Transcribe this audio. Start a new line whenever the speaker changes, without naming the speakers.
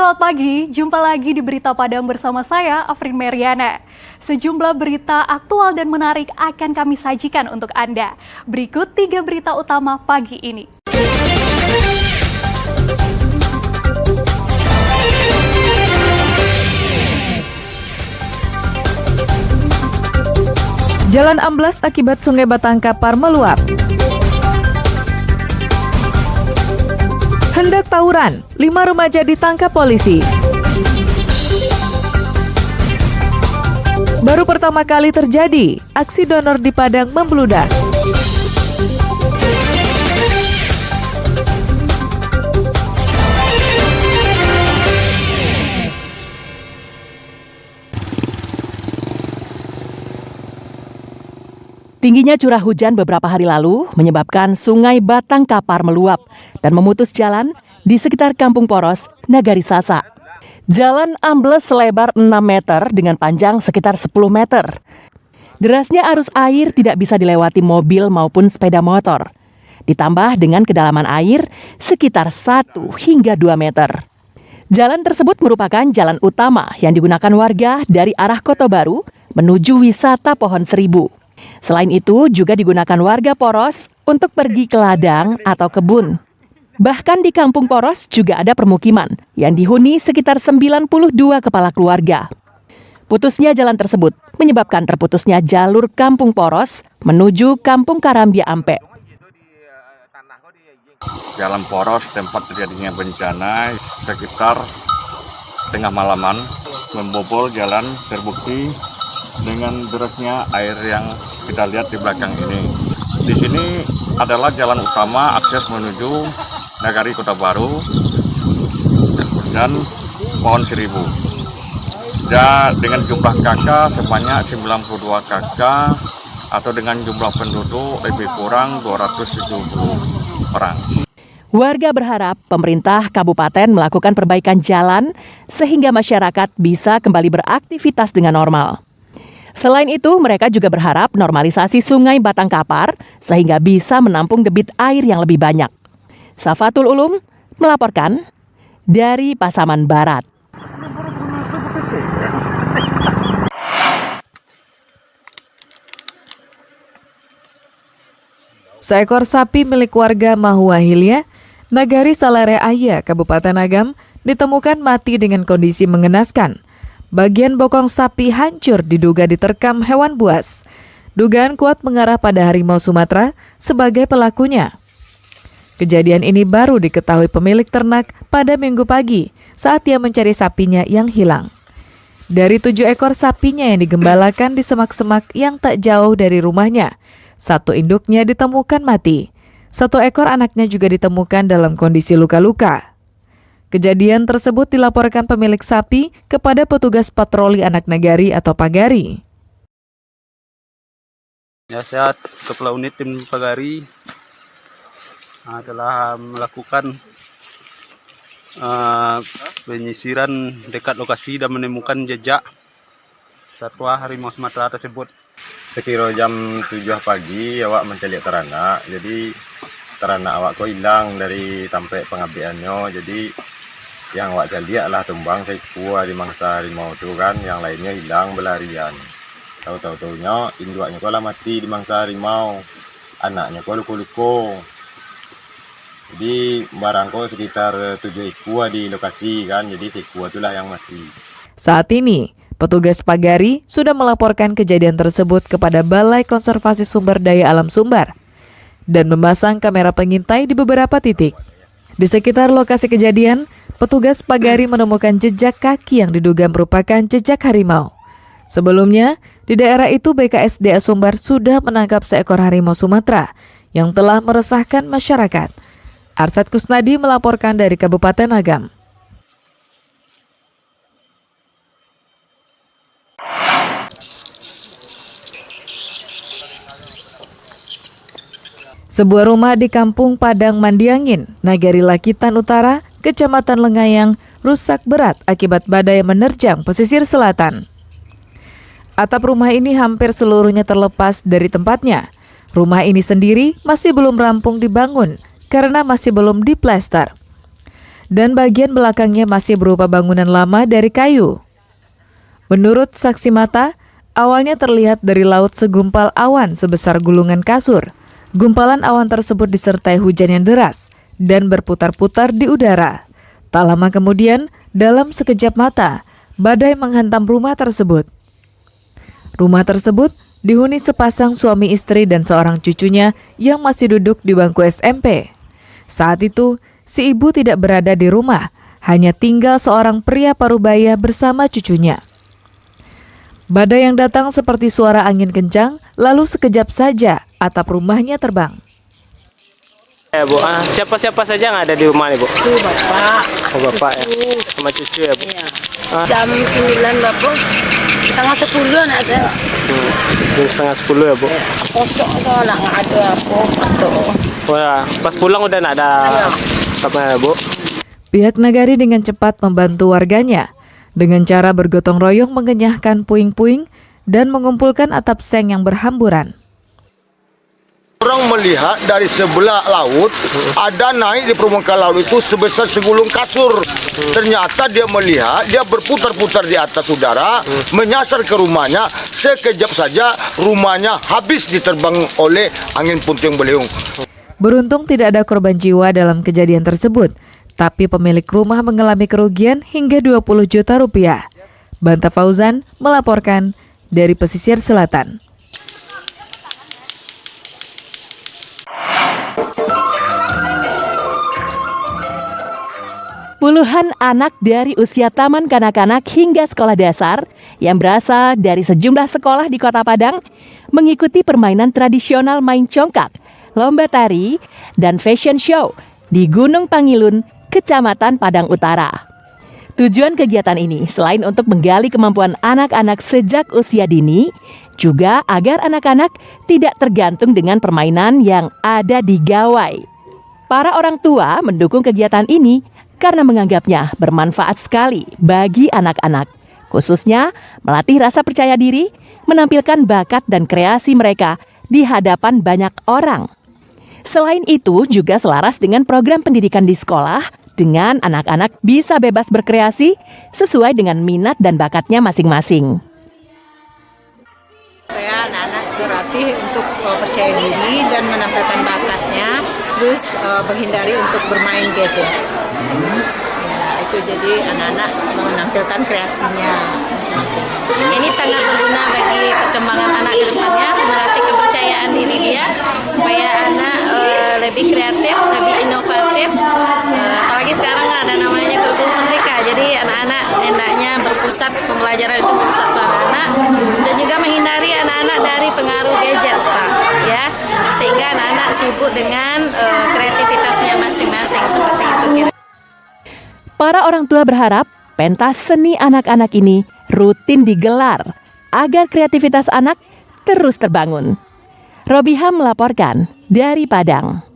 Selamat pagi, jumpa lagi di Berita Padang bersama saya, Afrin Meriana. Sejumlah berita aktual dan menarik akan kami sajikan untuk Anda. Berikut 3 berita utama pagi ini.
Jalan amblas akibat Sungai Batangkapar meluap. Hendak tawuran, 5 remaja ditangkap polisi. Baru pertama kali terjadi, aksi donor di Padang membludak.
Tingginya curah hujan beberapa hari lalu menyebabkan Sungai Batangkapar meluap dan memutus jalan di sekitar Kampung Poros, Nagari Sasak. Jalan ambles selebar 6 meter dengan panjang sekitar 10 meter. Derasnya arus air tidak bisa dilewati mobil maupun sepeda motor. Ditambah dengan kedalaman air sekitar 1 hingga 2 meter. Jalan tersebut merupakan jalan utama yang digunakan warga dari arah Kota Baru menuju wisata Pohon Seribu. Selain itu juga digunakan warga Poros untuk pergi ke ladang atau kebun. Bahkan di Kampung Poros juga ada permukiman yang dihuni sekitar 92 kepala keluarga. Putusnya jalan tersebut menyebabkan terputusnya jalur Kampung Poros menuju Kampung Karambia Ampe.
Jalan Poros tempat terjadinya bencana sekitar tengah malaman membobol jalan terbukti dengan derasnya air yang kita lihat di belakang ini. Di sini adalah jalan utama akses menuju Nagari Kota Baru dan Pohon Seribu. Dan dengan jumlah kakak sebanyak 92 kakak atau dengan jumlah penduduk lebih kurang 270 orang.
Warga berharap pemerintah kabupaten melakukan perbaikan jalan sehingga masyarakat bisa kembali beraktivitas dengan normal. Selain itu, mereka juga berharap normalisasi Sungai Batangkapar sehingga bisa menampung debit air yang lebih banyak. Safatul Ulum melaporkan dari Pasaman Barat.
Seekor sapi milik warga Mahuahilya, Nagari Salare Aya, Kabupaten Agam, ditemukan mati dengan kondisi mengenaskan. Bagian bokong sapi hancur diduga diterkam hewan buas. Dugaan kuat mengarah pada harimau Sumatera sebagai pelakunya. Kejadian ini baru diketahui pemilik ternak pada Minggu pagi saat ia mencari sapinya yang hilang. Dari 7 ekor sapinya yang digembalakan di semak-semak yang tak jauh dari rumahnya, 1 induknya ditemukan mati. 1 ekor anaknya juga ditemukan dalam kondisi luka-luka. Kejadian tersebut dilaporkan pemilik sapi kepada petugas patroli anak nagari atau Pagari.
Ya, saya Kepala Unit Tim Pagari telah melakukan penyisiran dekat lokasi dan menemukan jejak satwa harimau Sumatera tersebut.
Sekira jam 7 pagi awak mencari ternak, jadi ternak awak kok hilang dari tempat pengabdiannya, jadi yang awak cari adalah tumbang sekua di mangsa harimau itu kan, yang lainnya hilang berlarian. Tahu-tahunya induknya kok lah mati di mangsa harimau, anaknya kok luko-luko. Jadi barang kok sekitar 7 ekor di lokasi kan, jadi sekua itulah yang mati.
Saat ini, petugas Pagari sudah melaporkan kejadian tersebut kepada Balai Konservasi Sumber Daya Alam Sumbar dan memasang kamera pengintai di beberapa titik. Di sekitar lokasi kejadian, petugas Pagari menemukan jejak kaki yang diduga merupakan jejak harimau. Sebelumnya, di daerah itu BKSDA Sumbar sudah menangkap seekor harimau Sumatera yang telah meresahkan masyarakat. Arsad Kusnadi melaporkan dari Kabupaten Agam. Sebuah rumah di Kampung Padang Mandiangin, Nagari Lakitan Utara, Kecamatan Lengayang, rusak berat akibat badai menerjang pesisir selatan. Atap rumah ini hampir seluruhnya terlepas dari tempatnya. Rumah ini sendiri masih belum rampung dibangun karena masih belum diplester. dan bagian belakangnya masih berupa bangunan lama dari kayu. Menurut saksi mata, awalnya terlihat dari laut segumpal awan sebesar gulungan kasur. Gumpalan awan tersebut disertai hujan yang deras dan berputar-putar di udara. Tak lama kemudian, dalam sekejap mata, badai menghantam rumah tersebut. Rumah tersebut dihuni sepasang suami istri dan seorang cucunya yang masih duduk di bangku SMP. Saat itu, si ibu tidak berada di rumah, hanya tinggal seorang pria parubaya bersama cucunya. Badai yang datang seperti suara angin kencang, lalu sekejap saja atap rumahnya terbang.
Ya Bu, siapa-siapa saja yang ada di rumah nih Bu?
Itu bapak.
Oh Bapak ya, sama cucu ya Bu?
Iya. Jam 9 bapak, setengah 10 ada.
Jam setengah 10 ya Bu?
Kosong kok, nggak ada apa.
Oh ya, pas pulang udah nggak ada apa ya Bu?
Pihak Nagari dengan cepat membantu warganya dengan cara bergotong royong mengenyahkan puing-puing dan mengumpulkan atap seng yang berhamburan.
Orang melihat dari sebelah laut ada naik di permukaan laut itu sebesar segulung kasur. Ternyata dia melihat, dia berputar-putar di atas udara, menyasar ke rumahnya. Sekejap saja rumahnya habis diterbang oleh angin puting beliung.
Beruntung tidak ada korban jiwa dalam kejadian tersebut, tapi pemilik rumah mengalami kerugian hingga 20 juta rupiah. Banta Fauzan melaporkan dari pesisir selatan.
Puluhan anak dari usia taman kanak-kanak hingga sekolah dasar yang berasal dari sejumlah sekolah di Kota Padang mengikuti permainan tradisional main congkak, lomba tari, dan fashion show di Gunung Pangilun, Kecamatan Padang Utara. Tujuan kegiatan ini selain untuk menggali kemampuan anak-anak sejak usia dini, juga agar anak-anak tidak tergantung dengan permainan yang ada di gawai. Para orang tua mendukung kegiatan ini karena menganggapnya bermanfaat sekali bagi anak-anak, khususnya melatih rasa percaya diri, menampilkan bakat dan kreasi mereka di hadapan banyak orang. Selain itu, juga selaras dengan program pendidikan di sekolah, dengan anak-anak bisa bebas berkreasi sesuai dengan minat dan bakatnya masing-masing.
Supaya anak-anak berlatih untuk percaya diri dan menampilkan bakatnya, terus menghindari untuk bermain gadget. Ya, itu jadi anak-anak menampilkan kreasinya masing-masing. Ini sangat berguna bagi perkembangan anak ke depannya, melatih kepercayaan diri dia supaya anak lebih kreatif, lebih inovatif. Apalagi sekarang ada namanya kurikulum merdeka, jadi anak-anak hendaknya berpusat, pembelajaran itu berpusat pada anak dan juga menghindari anak-anak dari pengaruh gadget, Pak, ya, sehingga anak-anak sibuk dengan kreativitasnya masing-masing seperti itu.
Para orang tua berharap pentas seni anak-anak ini rutin digelar agar kreativitas anak terus terbangun. Robiham melaporkan dari Padang.